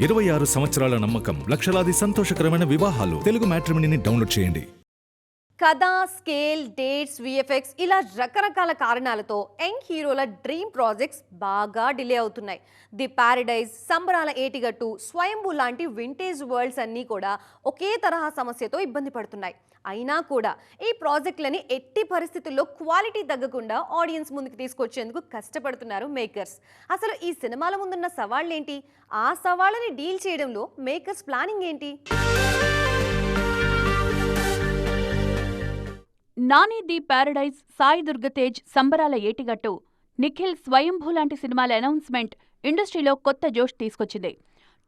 26 సంవత్సరాల నమ్మకం, లక్షలాది సంతోషకరమైన వివాహాలు. తెలుగు మ్యాట్రిమోనీని డౌన్లోడ్ చేయండి. కథ, స్కేల్, డేట్స్, విఎఫ్ఎక్స్ ఇలా రకరకాల కారణాలతో యంగ్ హీరోల డ్రీమ్ ప్రాజెక్ట్స్ బాగా డిలే అవుతున్నాయి. ది ప్యారడైజ్, సంబరాల ఏటిగట్టు, స్వయంభూ లాంటి వింటేజ్ వరల్డ్స్ అన్నీ కూడా ఒకే తరహా సమస్యతో ఇబ్బంది పడుతున్నాయి. అయినా కూడా ఈ ప్రాజెక్టులని ఎట్టి పరిస్థితుల్లో క్వాలిటీ తగ్గకుండా ఆడియన్స్ ముందుకు తీసుకొచ్చేందుకు కష్టపడుతున్నారు మేకర్స్. అసలు ఈ సినిమాల ముందున్న సవాళ్ళేంటి? ఆ సవాళ్ళని డీల్ చేయడంలో మేకర్స్ ప్లానింగ్ ఏంటి? నాని, ది ప్యారడైజ్, సాయి దుర్గతేజ్, సంబరాల ఏటిగట్టు, నిఖిల్, స్వయంభూ లాంటి సినిమాల అనౌన్స్మెంట్ ఇండస్ట్రీలో కొత్త జోష్ తీసుకొచ్చింది.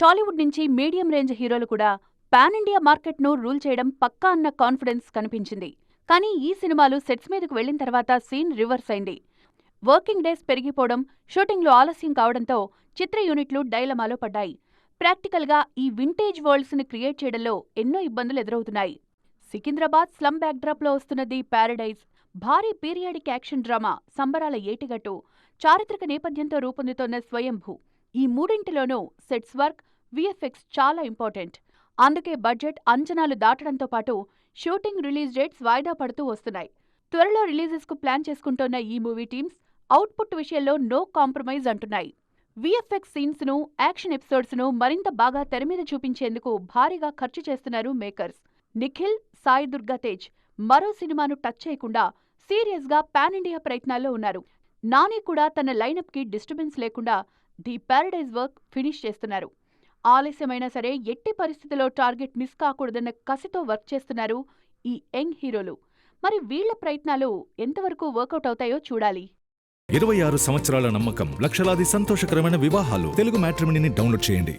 టాలీవుడ్ నుంచి మీడియం రేంజ్ హీరోలు కూడా పాన్ ఇండియా మార్కెట్ను రూల్ చేయడం పక్కా అన్న కాన్ఫిడెన్స్ కనిపించింది. కానీ ఈ సినిమాలు సెట్స్ మీదకు వెళ్లిన తర్వాత సీన్ రివర్స్ అయింది. వర్కింగ్ డేస్ పెరిగిపోవడం, షూటింగ్లో ఆలస్యం కావడంతో చిత్ర యూనిట్లు డైలమాలో పడ్డాయి. ప్రాక్టికల్గా ఈ వింటేజ్ వరల్డ్స్ని క్రియేట్ చేయడంలో ఎన్నో ఇబ్బందులు ఎదురవుతున్నాయి. సికింద్రాబాద్ స్లమ్ బ్యాక్డ్రాప్లో వస్తున్న ది ప్యారడైజ్, భారీ పీరియాడిక్ యాక్షన్ డ్రామా సంబరాల ఏటిగట్టు, చారిత్రక నేపథ్యంతో రూపొందుతోన్న స్వయంభూ, ఈ మూడింటిలోనూ సెట్స్ వర్క్, విఎఫ్ఎక్స్ చాలా ఇంపార్టెంట్. అందుకే బడ్జెట్ అంచనాలు దాటడంతో పాటు షూటింగ్, రిలీజ్ డేట్స్ వాయిదా పడుతూ వస్తున్నాయి. త్వరలో రిలీజెస్కు ప్లాన్ చేసుకుంటోన్న ఈ మూవీ టీమ్స్ అవుట్పుట్ విషయంలో నో కాంప్రమైజ్ అంటున్నాయి. విఎఫ్ఎక్స్ సీన్స్ను, యాక్షన్ ఎపిసోడ్స్ను మరింత బాగా తెరమీద చూపించేందుకు భారీగా ఖర్చు చేస్తున్నారు మేకర్స్. నిఖిల్, సాయి దుర్గతేజ్ మరో సినిమాను టచ్ చేయకుండా సీరియస్గా పాన్ ఇండియా ప్రయత్నాల్లో ఉన్నారు. నాని కూడా తన లైనప్కి డిస్టర్బెన్స్ లేకుండా ది ప్యారడైజ్ వర్క్ ఫినిష్ చేస్తున్నారు. ఆలస్యమైనా సరే ఎట్టి పరిస్థితిలో టార్గెట్ మిస్ కాకూడదన్న కసితో వర్క్ చేస్తున్నారు ఈ యంగ్ హీరోలు. మరి వీళ్ల ప్రయత్నాలు ఎంతవరకు వర్కౌట్ అవుతాయో చూడాలి. 26 సంవత్సరాల నమ్మకం, లక్షలాది సంతోషకరమైన వివాహాలు. తెలుగు మ్యాట్రిమోనీని డౌన్లోడ్ చేయండి.